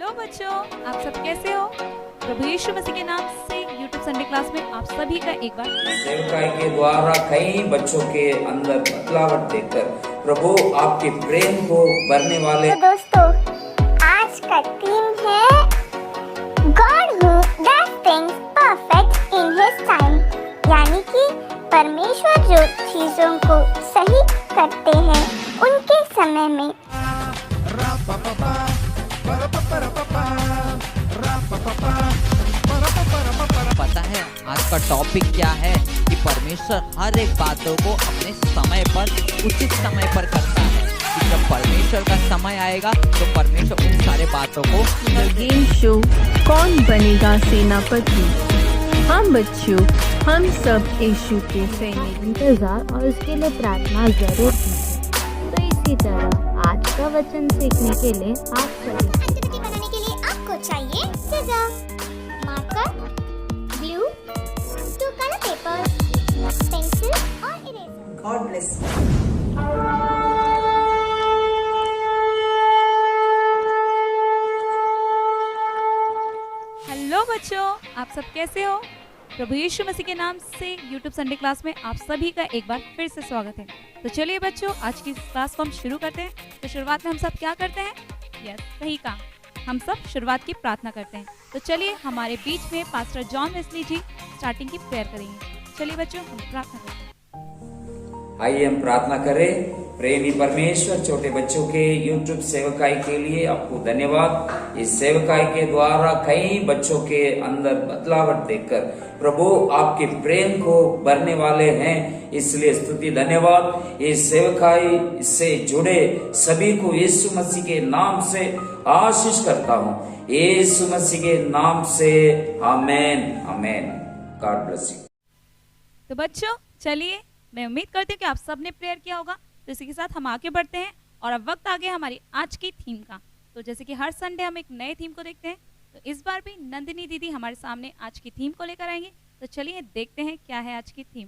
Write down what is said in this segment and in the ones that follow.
Hello बच्चों, आप सब कैसे हो? प्रभु यीशु मसीह के नाम से यूट्यूब संडे क्लास में आप सभी का एक बार सेवकाई के द्वारा कई बच्चों के अंदर बदलावट देखकर प्रभु आपके प्रेम को भरने वाले। तो दोस्तों, आज का थीम है God who does things perfect in His time, यानी कि परमेश्वर जो चीजों को सही करते हैं उनके समय में। पता है आज का टॉपिक क्या है कि परमेश्वर हर एक बातों को अपने समय पर उचित समय पर करता है कि जब परमेश्वर का समय आएगा तो परमेश्वर उन सारे बातों को। गेम शो कौन बनेगा सेनापति। हम बच्चों, हम सब यीशु के सैनिक इंतजार और उसके लिए प्रार्थना जरूर कीजिए। तो इसी तरह आज का वचन सीखने के लिए आप सभी एक्टिविटी बनाने के लिए आपको चाहिए scissor, marker, glue, 2 colour papers, pencil और eraser. God bless you. Hello बच्चों, आप सब कैसे हो? प्रभु यीशु मसीह के नाम से यूट्यूब संडे क्लास में आप सभी का एक बार फिर से स्वागत है। तो चलिए बच्चों, आज की क्लास को हम शुरू करते हैं। तो शुरुआत में हम सब क्या करते हैं? यस, सही कहा, हम सब शुरुआत की प्रार्थना करते हैं। तो चलिए हमारे बीच में पास्टर जॉन वेस्ली जी स्टार्टिंग की प्रेयर करेंगे। चलिए बच्चों, हम प्रार्थना करते हैं। आइए हम प्रार्थना करें। प्रेमी परमेश्वर, छोटे बच्चों के यूट्यूब सेवकाई के लिए आपको धन्यवाद। इस सेवकाई के द्वारा कई बच्चों के अंदर बदलावट देखकर प्रभु आपके प्रेम को भरने वाले हैं, इसलिए स्तुति धन्यवाद। इस सेवकाई से जुड़े सभी को यीशु मसीह के नाम से आशीष करता हूँ, यीशु मसीह के नाम से, आमेन आमेन। God bless you. तो बच्चों चलिए, मैं उम्मीद करती हूँ कि आप सब ने प्रेयर किया होगा। तो इसी के साथ हम आगे बढ़ते हैं और अब वक्त आ गया हमारी आज की थीम का। तो जैसे कि हर संडे हम एक नए थीम को देखते हैं, तो इस बार भी नंदिनी दीदी हमारे सामने आज की थीम को लेकर आएंगे। तो चलिए देखते हैं क्या है आज की theme.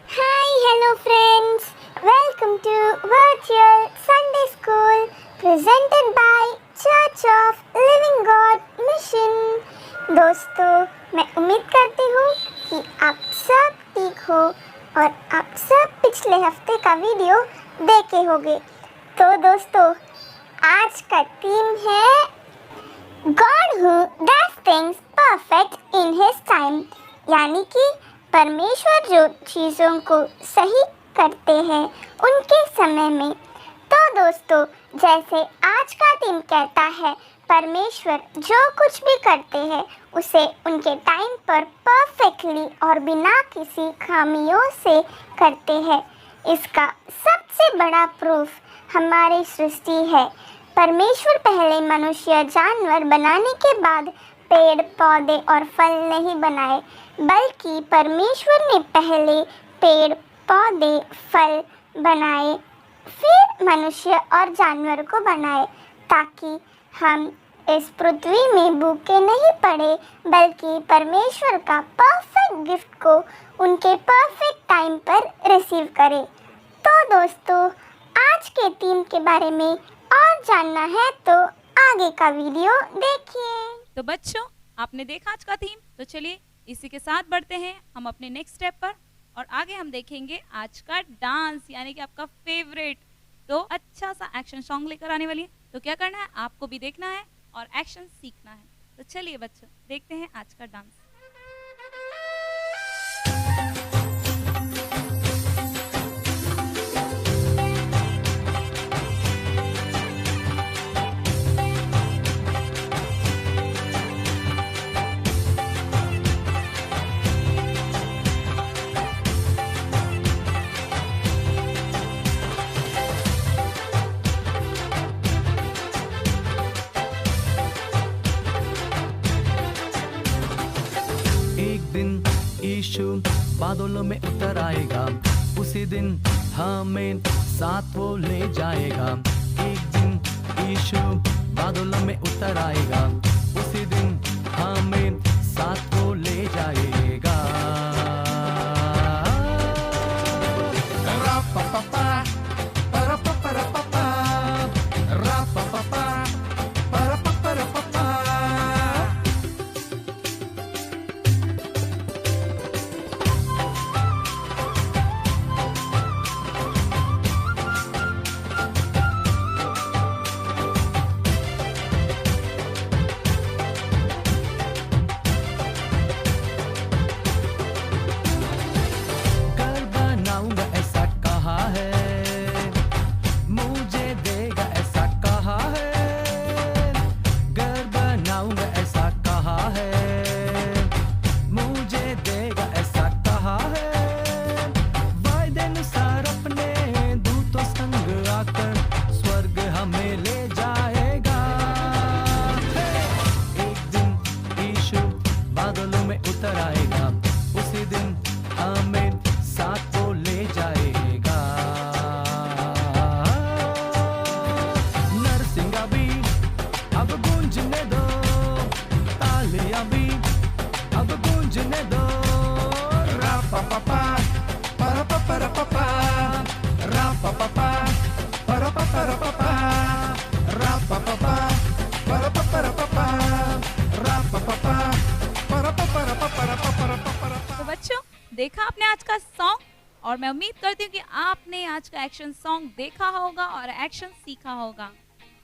Hi hello friends, welcome to virtual Sunday school presented by Church of Living God Mission. दोस्तों, मैं उम्मीद करती हूँ कि आप सब ठीक हो और आप सब पिछले हफ्ते का वीडियो देखे होंगे। तो दोस्तों, आज का थीम है God who does things perfect in His time, यानी कि परमेश्वर जो चीज़ों को सही करते हैं उनके समय में। तो दोस्तों, जैसे आज का थीम कहता है, परमेश्वर जो कुछ भी करते हैं उसे उनके टाइम पर परफेक्टली और बिना किसी खामियों से करते हैं। इसका सबसे बड़ा प्रूफ हमारी सृष्टि है। परमेश्वर पहले मनुष्य जानवर बनाने के बाद पेड़ पौधे और फल नहीं बनाए, बल्कि परमेश्वर ने पहले पेड़ पौधे फल बनाए, फिर मनुष्य और जानवर को बनाए, ताकि हम इस पृथ्वी में भूखे नहीं पड़े, बल्कि परमेश्वर का परफेक्ट गिफ्ट को उनके परफेक्ट टाइम पर रिसीव करें। तो दोस्तों, आज के थीम के बारे में और जानना है तो आगे का वीडियो देखिए। तो बच्चों, आपने देखा आज का थीम। तो चलिए इसी के साथ बढ़ते हैं हम अपने नेक्स्ट स्टेप पर, और आगे हम देखेंगे आज का डांस, यानी कि आपका फेवरेट। तो अच्छा सा एक्शन सॉन्ग लेकर आने वाली है। तो क्या करना है, आपको भी देखना है और एक्शन सीखना है। तो चलिए बच्चों, देखते हैं आज का डांस। यीशु बादलों में उतर आएगा, उसी दिन हमें साथ वो ले जाएगा। एक दिन यीशु बादलों में उतर आएगा, उसी दिन हमें साथ वो ले जाएगा। रा देखा आपने आज का सॉन्ग, और मैं उम्मीद करती हूँ कि आपने आज का एक्शन सॉन्ग देखा होगा और एक्शन सीखा होगा।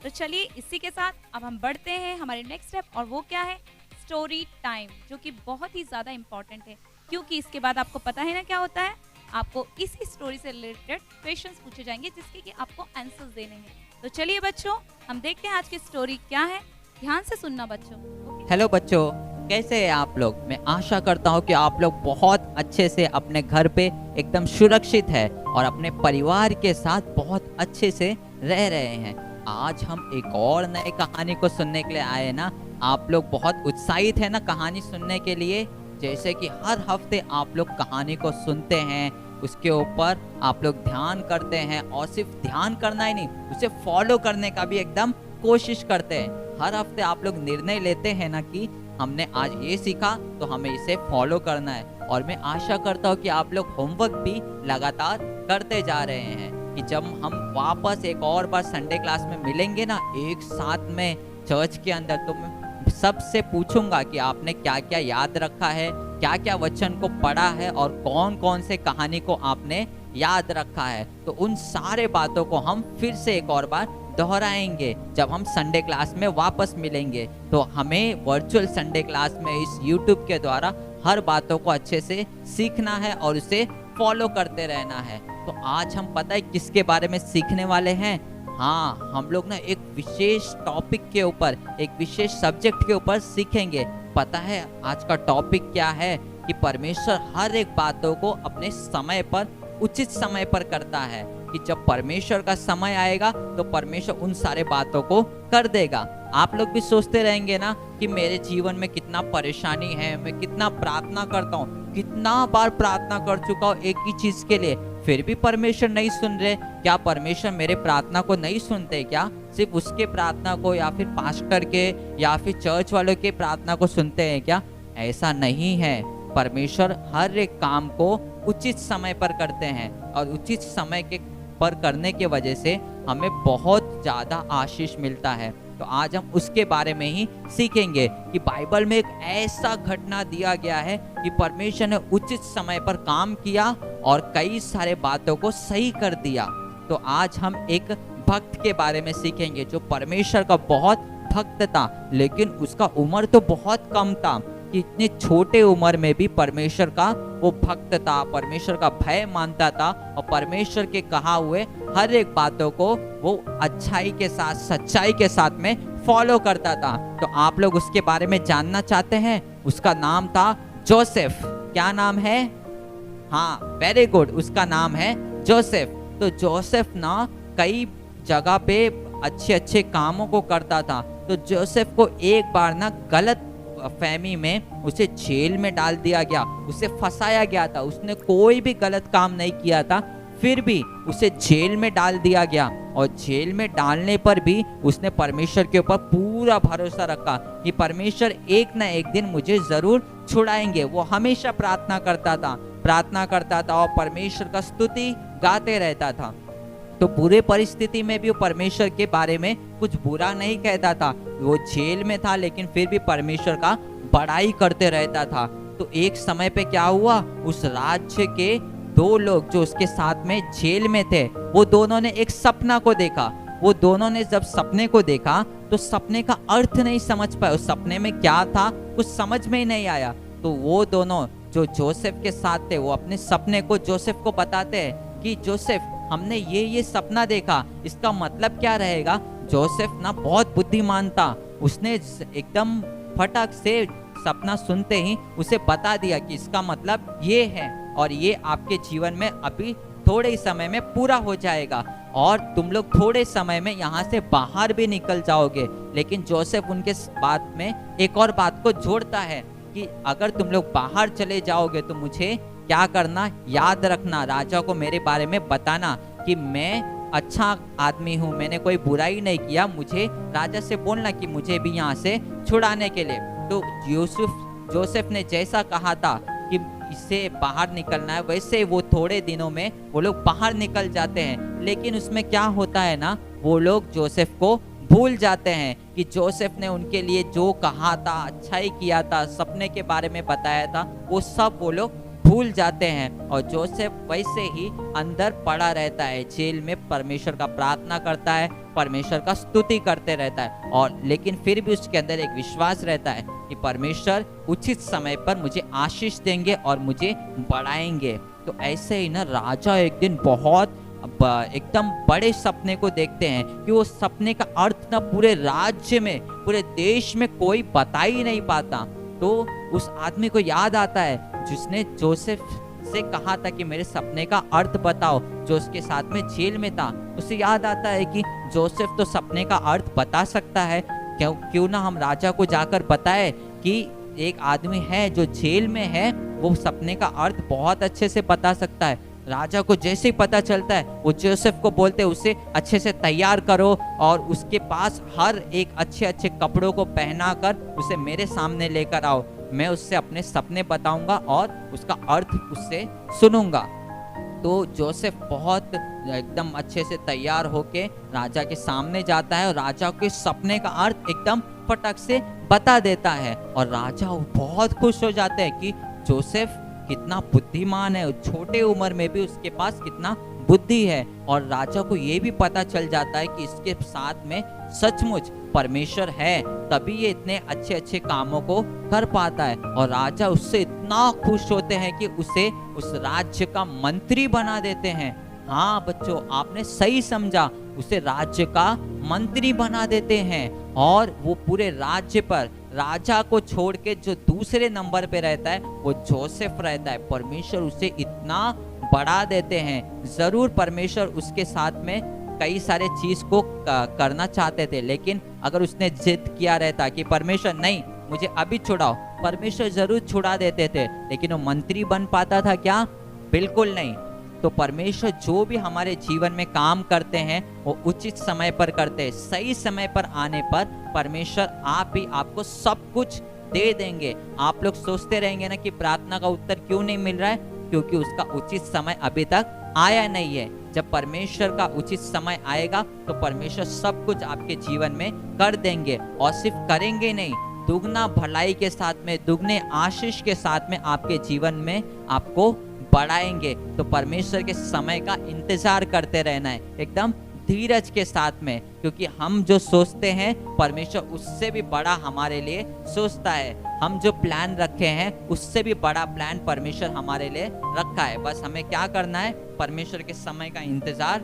तो चलिए इसी के साथ अब हम बढ़ते हैं हमारे नेक्स्ट स्टेप, और वो क्या है, स्टोरी टाइम, जो कि बहुत ही ज़्यादा इम्पॉर्टेंट है, क्योंकि इसके बाद आपको पता है ना क्या होता है, आपको इसी स्टोरी से रिलेटेड क्वेश्चंस पूछे जाएंगे जिसके कि आपको आंसर्स देने हैं। तो चलिए बच्चों, हम देखते हैं आज की स्टोरी क्या है। ध्यान से सुनना बच्चों। हेलो बच्चों, कैसे हैं आप लोग? मैं आशा करता हूँ कि आप लोग बहुत अच्छे से अपने घर पे एकदम सुरक्षित है और अपने परिवार के साथ बहुत अच्छे से रह रहे हैं। आज हम एक और नए कहानी को सुनने के लिए आए ना। आप लोग बहुत उत्साहित है ना कहानी सुनने के लिए? जैसे कि हर हफ्ते आप लोग कहानी को सुनते हैं, उसके ऊपर आप लोग ध्यान करते हैं, और सिर्फ ध्यान करना ही नहीं, उसे फॉलो करने का भी एकदम कोशिश करते हैं। हर हफ्ते आप लोग निर्णय लेते हैं ना कि हमने आज ये सीखा तो हमें इसे फॉलो करना है। और मैं आशा करता हूँ कि आप लोग होमवर्क भी लगातार करते जा रहे हैं, कि जब हम वापस एक और बार संडे क्लास में मिलेंगे ना एक साथ में चर्च के अंदर, तो मैं सबसे पूछूंगा कि आपने क्या क्या याद रखा है, क्या क्या वचन को पढ़ा है, और कौन कौन से कहानी को आपने याद रखा है। तो उन सारे बातों को हम फिर से एक और बार दोहराएंगे जब हम संडे क्लास में वापस मिलेंगे। तो हमें वर्चुअल संडे क्लास में इस यूट्यूब के द्वारा हर बातों को अच्छे से सीखना है और उसे फॉलो करते रहना है। तो आज हम पता है किसके बारे में सीखने वाले हैं? हाँ, हम लोग ना एक विशेष टॉपिक के ऊपर, एक विशेष सब्जेक्ट के ऊपर सीखेंगे। पता है आज का टॉपिक क्या है? कि परमेश्वर हर एक बातों को अपने समय पर, उचित समय पर करता है, कि जब परमेश्वर का समय आएगा तो परमेश्वर उन सारे बातों को कर देगा। आप लोग भी सोचते रहेंगे ना कि मेरे जीवन में कितना परेशानी है, मैं कितना प्रार्थना करता हूँ, कितना बार प्रार्थना कर चुका हूँ एक ही चीज के लिए, फिर भी परमेश्वर नहीं सुन रहे। क्या परमेश्वर मेरे प्रार्थना को नहीं सुनते क्या? सिर्फ उसके प्रार्थना को, या फिर पास्टर के, या फिर चर्च वालों के प्रार्थना को सुनते हैं क्या? ऐसा नहीं है। परमेश्वर हर एक काम को उचित समय पर करते हैं, और उचित समय के पर करने की वजह से हमें बहुत ज़्यादा आशीष मिलता है। तो आज हम उसके बारे में ही सीखेंगे कि बाइबल में एक ऐसा घटना दिया गया है कि परमेश्वर ने उचित समय पर काम किया और कई सारे बातों को सही कर दिया। तो आज हम एक भक्त के बारे में सीखेंगे जो परमेश्वर का बहुत भक्त था, लेकिन उसका उम्र तो बहुत कम था, कि इतने छोटे उम्र में भी परमेश्वर का वो भक्त था, परमेश्वर का भय मानता था, और परमेश्वर के कहा हुए हर एक बातों को वो अच्छाई के साथ, सच्चाई के साथ में फॉलो करता था। तो आप लोग उसके बारे में जानना चाहते हैं? उसका नाम था जोसेफ। क्या नाम है? हाँ, वेरी गुड, उसका नाम है जोसेफ। तो जोसेफ ना कई जगह पे अच्छे अच्छे कामों को करता था। तो जोसेफ को एक बार ना गलत फहमी में उसे जेल में डाल दिया गया, उसे फंसाया गया था। उसने कोई भी गलत काम नहीं किया था, फिर भी उसे जेल में डाल दिया गया, और जेल में डालने पर भी उसने परमेश्वर के ऊपर पूरा भरोसा रखा कि परमेश्वर एक ना एक दिन मुझे जरूर छुड़ाएंगे। वो हमेशा प्रार्थना करता था और परमेश्वर का स्तुति गाते रहता था। तो बुरे परिस्थिति में भी वो परमेश्वर के बारे में कुछ बुरा नहीं कहता था। वो जेल में था लेकिन फिर भी परमेश्वर का बड़ाई करते रहता था। तो एक समय पे क्या हुआ, उस राज्य के दो लोग जो उसके साथ में जेल में थे, वो दोनों ने एक सपना को देखा। वो दोनों ने जब सपने को देखा तो सपने का अर्थ नहीं समझ पाए, उस सपने में क्या था कुछ समझ में ही नहीं आया। तो वो दोनों जो जोसेफ के साथ थे, वो अपने सपने को जोसेफ को बताते हैं कि जोसेफ, हमने ये सपना देखा, इसका मतलब क्या रहेगा। जोसेफ ना बहुत बुद्धिमान था, उसने एकदम फटक से सपना सुनते ही उसे बता दिया कि इसका मतलब ये है, और ये आपके जीवन में अभी थोड़े ही समय में पूरा हो जाएगा, और तुम लोग थोड़े समय में यहाँ से बाहर भी निकल जाओगे। लेकिन जोसेफ उनके बात में एक और बात को जोड़ता है कि अगर तुम लोग बाहर चले जाओगे तो मुझे क्या करना, याद रखना, राजा को मेरे बारे में बताना कि मैं अच्छा आदमी हूँ, मैंने कोई बुराई नहीं किया, मुझे राजा से बोलना कि मुझे भी यहाँ से छुड़ाने के लिए। तो जोसेफ ने जैसा कहा था कि इससे बाहर निकलना है, वैसे वो थोड़े दिनों में वो लोग बाहर निकल जाते हैं। लेकिन उसमें क्या होता है ना, वो लोग जोसेफ को भूल जाते हैं कि जोसेफ ने उनके लिए जो कहा था, अच्छाई किया था, सपने के बारे में बताया था, वो सब वो लोग भूल जाते हैं और जोसेफ वैसे ही अंदर पड़ा रहता है, जेल में परमेश्वर का प्रार्थना करता है, परमेश्वर का स्तुति करते रहता है, और लेकिन फिर भी उसके अंदर एक विश्वास रहता है कि परमेश्वर उचित समय पर मुझे आशीष देंगे और मुझे बढ़ाएंगे। तो ऐसे ही ना राजा एक दिन बहुत एकदम बड़े सपने को देखते हैं कि वो सपने का अर्थ ना पूरे राज्य में, पूरे देश में कोई बता ही नहीं पाता। तो उस आदमी को याद आता है जिसने जोसेफ से कहा था कि मेरे सपने का अर्थ बताओ, जो उसके साथ में जेल में था। उसे याद आता है कि जोसेफ तो सपने का अर्थ बता सकता है, क्यों ना हम राजा को जाकर बताए कि एक आदमी है जो जेल में है, वो सपने का अर्थ बहुत अच्छे से बता सकता है। राजा को जैसे ही पता चलता है वो जोसेफ को बोलते उसे अच्छे से तैयार करो और उसके पास हर एक अच्छे अच्छे कपड़ों को पहनाकर उसे मेरे सामने लेकर आओ, मैं उससे अपने सपने बताऊंगा और उसका अर्थ उससे सुनूंगा। तो जोसेफ बहुत एकदम अच्छे से तैयार होके राजा के सामने जाता है और राजा के सपने का अर्थ एकदम फटक से बता देता है, और राजा बहुत खुश हो जाते हैं कि जोसेफ कितना बुद्धिमान है, छोटे उम्र में भी उसके पास कितना बुद्धि है। और राजा को ये भी पता चल जाता है कि इसके साथ में सचमुच परमेश्वर है, तभी ये इतने अच्छे अच्छे कामों को कर पाता है। और राजा उससे इतना खुश होते हैं कि उसे उस राज्य का मंत्री बना देते हैं। हाँ बच्चों, आपने सही समझा, उसे राज्य का मंत्री बना देते हैं। और वो पूरे राज्य पर राजा को छोड़ के जो दूसरे नंबर पे रहता है वो जोसेफ रहता है। परमेश्वर उसे इतना बढ़ा देते हैं। जरूर परमेश्वर उसके साथ में कई सारे चीज को करना चाहते थे, लेकिन अगर उसने जिद किया रहता कि परमेश्वर नहीं मुझे अभी छुड़ाओ, परमेश्वर जरूर छुड़ा देते थे। लेकिन वो मंत्री बन पाता था क्या? बिल्कुल नहीं। तो परमेश्वर जो भी हमारे जीवन में काम करते हैं वो उचित समय पर करते हैं। सही समय पर आने पर परमेश्वर आप ही आपको सब कुछ दे देंगे। आप लोग सोचते रहेंगे ना कि प्रार्थना का उत्तर क्यों नहीं मिल रहा है, क्योंकि उसका उचित समय अभी तक आया नहीं है। जब परमेश्वर का उचित समय आएगा तो परमेश्वर सब कुछ आपके जीवन में कर देंगे, और सिर्फ करेंगे नहीं, दुगना भलाई के साथ में, दुगने आशीष के साथ में आपके जीवन में आपको बढ़ाएंगे। तो परमेश्वर के समय का इंतजार करते रहना है, एकदम धीरज के साथ में, क्योंकि हम जो सोचते हैं परमेश्वर उससे भी बड़ा हमारे लिए सोचता है। हम जो प्लान रखे हैं उससे भी बड़ा प्लान परमेश्वर हमारे लिए रखा है। बस हमें क्या करना है? परमेश्वर के समय का इंतजार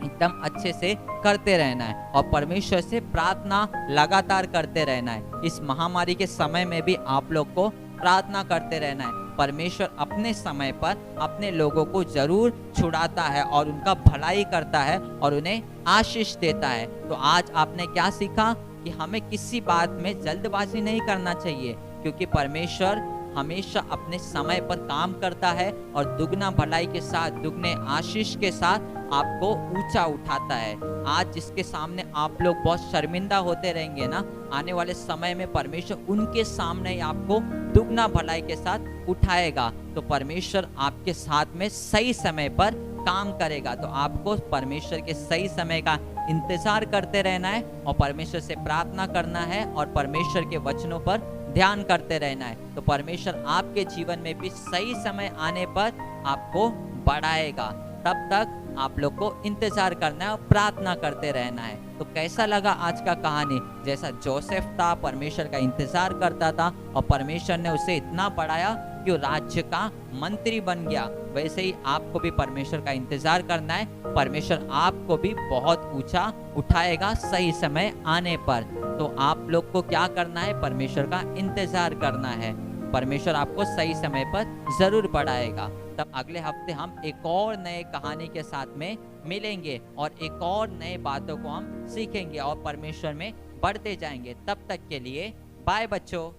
एकदम अच्छे से करते रहना है और परमेश्वर से प्रार्थना लगातार करते रहना है। इस महामारी के समय में भी आप लोग को प्रार्थना करते रहना है। परमेश्वर अपने समय पर अपने लोगों को जरूर छुड़ाता है और उनका भलाई करता है और उन्हें आशीष देता है। तो आज आपने क्या सीखा कि हमें किसी बात में जल्दबाजी नहीं करना चाहिए, क्योंकि परमेश्वर हमेशा अपने समय पर काम करता है और दुगना भलाई के साथ, दुगने आशीष के साथ आपको ऊंचा उठाता है। आज जिसके सामने आप लोग बहुत शर्मिंदा होते रहेंगे ना, आने वाले समय में परमेश्वर उनके सामने ही आपको दुगना भलाई के साथ उठाएगा। तो परमेश्वर आपके साथ में सही समय पर काम करेगा। तो आपको परमेश्वर के सही समय का इंतजार करते रहना है और परमेश्वर से प्रार्थना करना है और परमेश्वर के वचनों पर ध्यान करते रहना है। तो परमेश्वर आपके जीवन में भी सही समय आने पर आपको बढ़ाएगा। तब तक आप लोग को इंतजार करना है और प्रार्थना करते रहना है। तो कैसा लगा आज का कहानी? जैसा जोसेफ था, परमेश्वर का इंतजार करता था और परमेश्वर ने उसे इतना बढ़ाया कि वो राज्य का मंत्री बन गया। वैसे ही आपको भी परमेश्वर का इंतजार करना है। परमेश्वर आपको भी बहुत ऊंचा उठाएगा सही समय आने पर। तो आप लोग को क्या करना है? परमेश्वर का इंतजार करना है। परमेश्वर आपको सही समय पर जरूर बढ़ाएगा। तब अगले हफ्ते हम एक और नए कहानी के साथ में मिलेंगे और एक और नए बातों को हम सीखेंगे और परमेश्वर में बढ़ते जाएंगे। तब तक के लिए बाय बच्चों।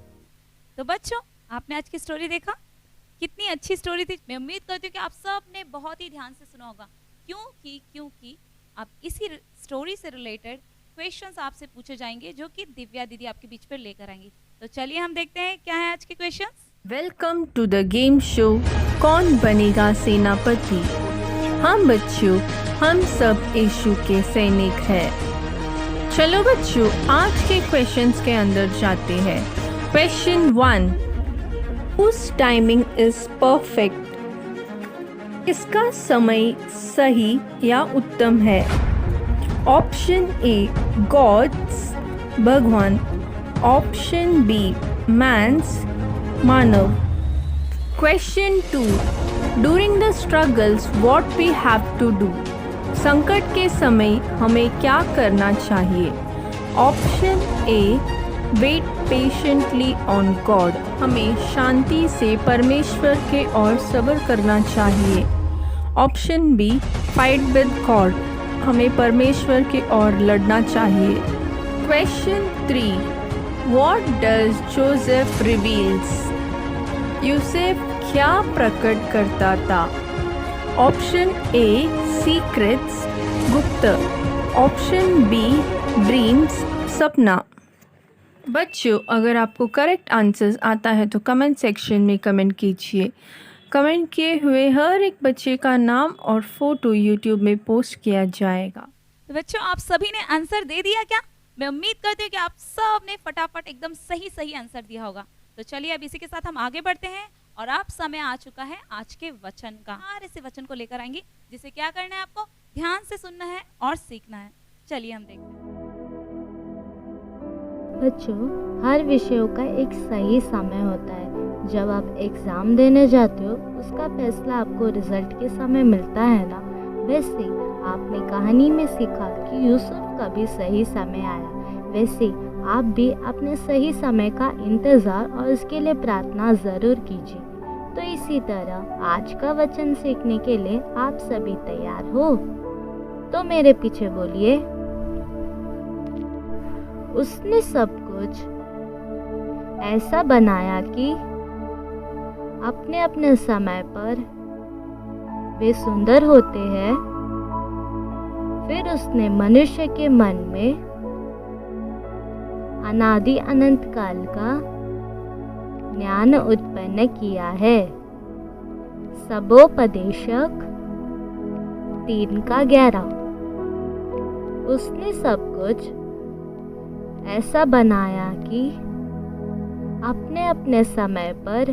तो बच्चों, आपने आज की स्टोरी देखा, कितनी अच्छी स्टोरी थी। मैं उम्मीद करती हूँ कि आप सब ने बहुत ही ध्यान से सुना होगा, क्योंकि आप इसी स्टोरी से रिलेटेड क्वेश्चंस आपसे पूछे जाएंगे जो कि दिव्या दीदी आपके बीच पर लेकर आएंगी। तो चलिए हम देखते हैं क्या है आज के questions. Welcome to the game show कौन बनेगा सेनापति। हम बच्चों, हम सब यीशु के सैनिक हैं। चलो बच्चों, आज के क्वेश्चंस के अंदर जाते हैं। Question 1, whose timing is perfect. इसका समय सही या उत्तम है. ऑप्शन ए गॉड्स भगवान. ऑप्शन बी मैन्स मानव. Question 2. During the struggles what we have to do. संकट के समय हमें क्या करना चाहिए. Option A wait patiently on God. हमें शांति से परमेश्वर के ओर सब्र करना चाहिए. Option B fight with God. हमें परमेश्वर के ओर लड़ना चाहिए. Question 3. What does Joseph reveals. Yusuf क्या प्रकट करता था. ऑप्शन ए सीक्रेट्स गुप्त. ऑप्शन बी ड्रीम्स सपना. बच्चों, अगर आपको करेक्ट आंसर्स आता है तो कमेंट सेक्शन में कमेंट कीजिए. कमेंट किए हुए हर एक बच्चे का नाम और फोटो यूट्यूब में पोस्ट किया जाएगा. तो बच्चों, आप सभी ने आंसर दे दिया क्या? मैं उम्मीद करती हूँ कि आप सब ने फटाफट एकदम सही आंसर दिया होगा. तो चलिए अब इसी के साथ हम आगे बढ़ते हैं और अब समय आ चुका है आज के वचन का. ऐसे वचन को लेकर आएंगे जिसे क्या करना है, आपको ध्यान से सुनना है और सीखना है. चलिए हम देखते हैं. बच्चों, हर विषयों का एक सही समय होता है. जब आप एग्ज़ाम देने जाते हो उसका फैसला आपको रिजल्ट के समय मिलता है ना. वैसे आपने कहानी में सीखा कि यूसुफ का भी सही समय आया. वैसे आप भी अपने सही समय का इंतज़ार और इसके लिए प्रार्थना ज़रूर कीजिए. तो इसी तरह आज का वचन सीखने के लिए आप सभी तैयार हो? तो मेरे पीछे बोलिए. उसने सब कुछ ऐसा बनाया कि अपने अपने समय पर वे सुंदर होते हैं. फिर उसने मनुष्य के मन में अनादि अनंत काल का ज्ञान उत्पन्न किया है. सबोपदेशक 3:11. उसने सब कुछ ऐसा बनाया कि अपने अपने समय पर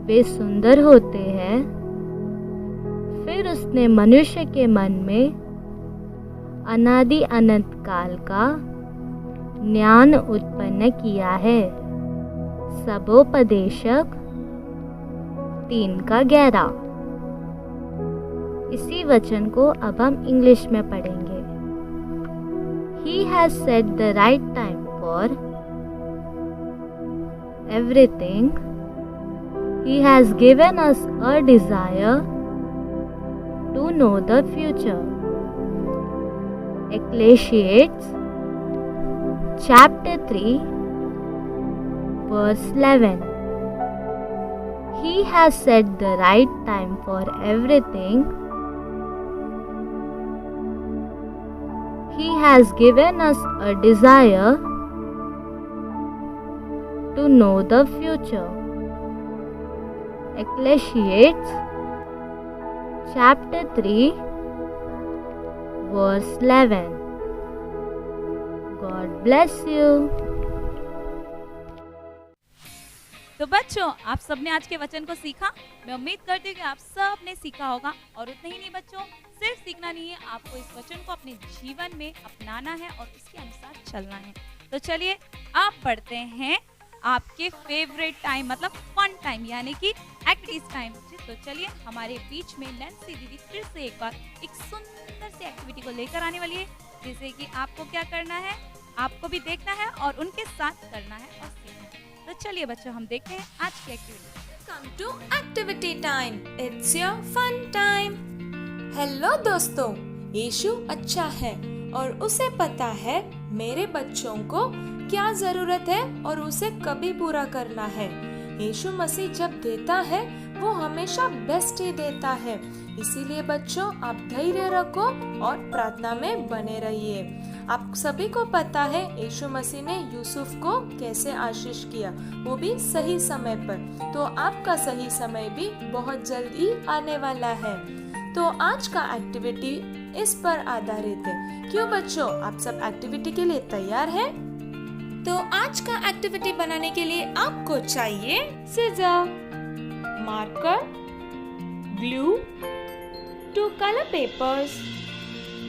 वे सुंदर होते हैं. फिर उसने मनुष्य के मन में अनादि अनंत काल का ज्ञान उत्पन्न किया है. सबोपदेशक 3:11. इसी वचन को अब हम इंग्लिश में पढ़ेंगे. He has set the right time for everything. He has given us a desire to know the future. Ecclesiastes chapter 3 verse 11. He has set the right time for everything. He has given us a desire to know the future. Ecclesiastes chapter 3 verse 11. God bless you. तो बच्चों, आप सबने आज के वचन को सीखा. मैं उम्मीद करती हूँ कि आप सब ने सीखा होगा. और उतना ही नहीं बच्चों, सिर्फ सीखना नहीं है, आपको इस वचन को अपने जीवन में अपनाना है और उसके अनुसार चलना है. तो चलिए आप पढ़ते हैं आपके फेवरेट टाइम, मतलब फन टाइम, यानी कि एक्टिविटीज टाइम. तो चलिए, हमारे बीच में नैन्सी दीदी फिर से एक बार एक सुंदर सी एक्टिविटी को लेकर आने वाली है, जिसे कि आपको क्या करना है, आपको भी देखना है और उनके साथ करना है और सीखना है. तो चलिए बच्चों, हम देखते हैं आज की activity. Come to activity time. It's your fun time. Hello दोस्तों, यीशु अच्छा है और उसे पता है मेरे बच्चों को क्या जरूरत है और उसे कभी पूरा करना है. यीशु मसीह जब देता है वो हमेशा बेस्ट ही देता है. इसीलिए बच्चों, आप धैर्य रखो और प्रार्थना में बने रहिए. आप सभी को पता है यीशु मसीह ने यूसुफ को कैसे आशीष किया, वो भी सही समय पर. तो आपका सही समय भी बहुत जल्दी आने वाला है. तो आज का एक्टिविटी इस पर आधारित है. क्यों बच्चों, आप सब एक्टिविटी के लिए तैयार हैं? तो आज का एक्टिविटी बनाने के लिए आपको चाहिए scissor, marker, glue, 2 colour papers,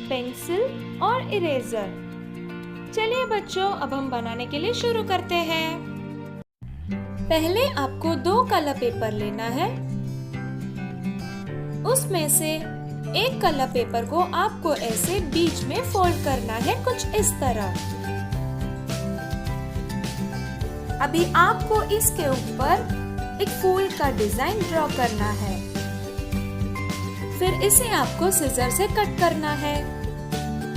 pencil और इरेजर। चलिए बच्चों, अब हम बनाने के लिए शुरू करते हैं। पहले आपको 2 कलर पेपर लेना है। उसमें से एक कलर पेपर को आपको ऐसे बीच में फोल्ड करना है, कुछ इस तरह। अभी आपको इसके ऊपर एक फूल का डिजाइन ड्रॉ करना है। फिर इसे आपको सीजर से कट करना है।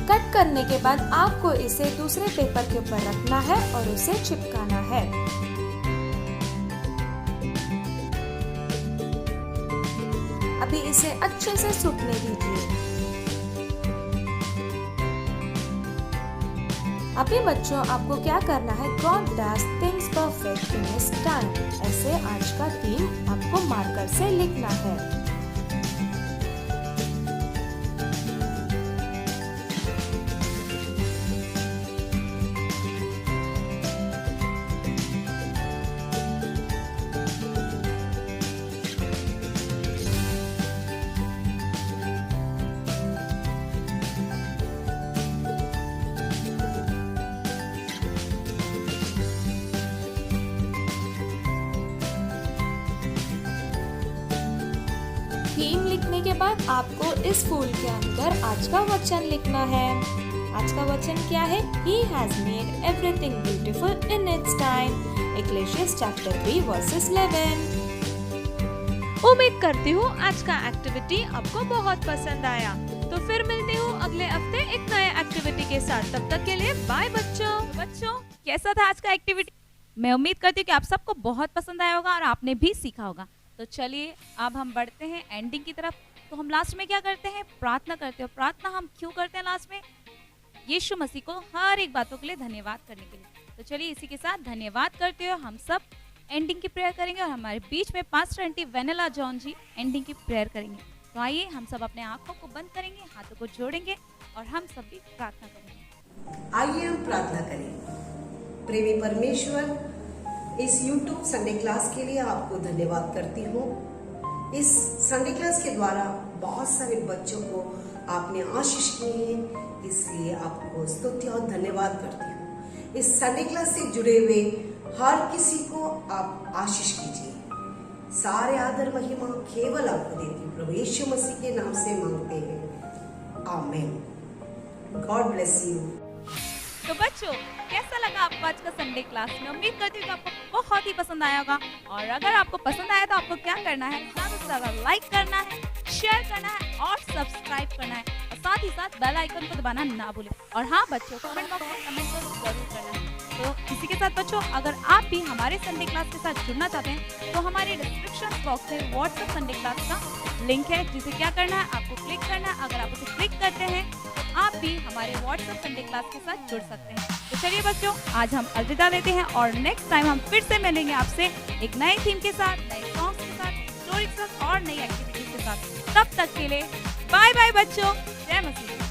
कट करने के बाद आपको इसे दूसरे पेपर के ऊपर रखना है और उसे चिपकाना है। अभी इसे अच्छे से सूखने दीजिए। अभी बच्चों, आपको क्या करना है, God does things perfect in his time, ऐसे आज का थीम आपको मार्कर से लिखना है। थीम लिखने के बाद आपको इस फूल के अंदर आज का वचन लिखना है। आज का वचन क्या है? He has made everything beautiful in its time. Ecclesiastes chapter 3 verses 11। उम्मीद करती हूँ आज का एक्टिविटी आपको बहुत पसंद आया। तो फिर मिलती हूँ अगले हफ्ते एक नए एक्टिविटी के साथ। तब तक के लिए बाय बच्चों। कैसा था आज का एक्टिविटी? मैं उम्मीद करती हूँ कि आप सबको बहुत पसंद आया होगा और आपने भी सीखा होगा। तो चलिए अब हम बढ़ते हैं एंडिंग की तरफ। तो हम लास्ट में क्या करते हैं? प्रार्थना करते हैं। प्रार्थना हम क्यों करते हैं लास्ट में? यीशु मसीह को हर एक बातों के लिए धन्यवाद करने के लिए। तो चलिए इसी के साथ धन्यवाद करते हुए हम सब एंडिंग की प्रेयर करेंगे और हमारे बीच में पास्टर आंटी वेनेला जॉन जी एंडिंग की प्रेयर करेंगे। तो आइए हम सब अपने आंखों को बंद करेंगे, हाथों को जोड़ेंगे और हम सब भी प्रार्थना करेंगे। आइए हम प्रार्थना करें। प्रेमी परमेश्वर, इस YouTube संडे क्लास के लिए आपको धन्यवाद करती हूँ। इस संडे क्लास के द्वारा बहुत सारे बच्चों को आपने आशीष की है, इसलिए आपको स्तुति और धन्यवाद करती हूँ। इस संडे क्लास से जुड़े हुए हर किसी को आप आशीष कीजिए। सारे आदर महिमा केवल आपको देती हूँ, प्रभु यीशु मसीह के नाम से मांगते हैं, आमीन। God bless you. तो बच्चों, कैसा लगा आपको आज का संडे क्लास? मैं उम्मीद करती हूँ कि आपको बहुत ही पसंद आया होगा। और अगर आपको पसंद आया तो आपको क्या करना है? ज़्यादा से ज़्यादा लाइक करना है, शेयर करना है और सब्सक्राइब करना है, और साथ ही साथ बेल आइकन को दबाना ना भूलें। और हाँ बच्चों, कमेंट बॉक्स में कमेंट जरूर करना है। तो इसी के साथ बच्चों, अगर आप भी हमारे संडे क्लास के साथ जुड़ना चाहते हैं तो हमारे डिस्क्रिप्शन बॉक्स में व्हाट्सएप संडे क्लास का लिंक है, जिसे क्या करना है, आपको क्लिक करना है। अगर आप उसे क्लिक करते हैं तो आप भी हमारे व्हाट्सएप संडे क्लास के साथ जुड़ सकते हैं। तो चलिए बच्चों, आज हम अलविदा लेते हैं और नेक्स्ट टाइम हम फिर से मिलेंगे आपसे एक नए थीम के साथ, नए सॉन्ग्स के साथ, स्टोरी के साथ और नई एक्टिविटीज के साथ। तब तक के लिए बाय बाय बच्चों। जय मसीह।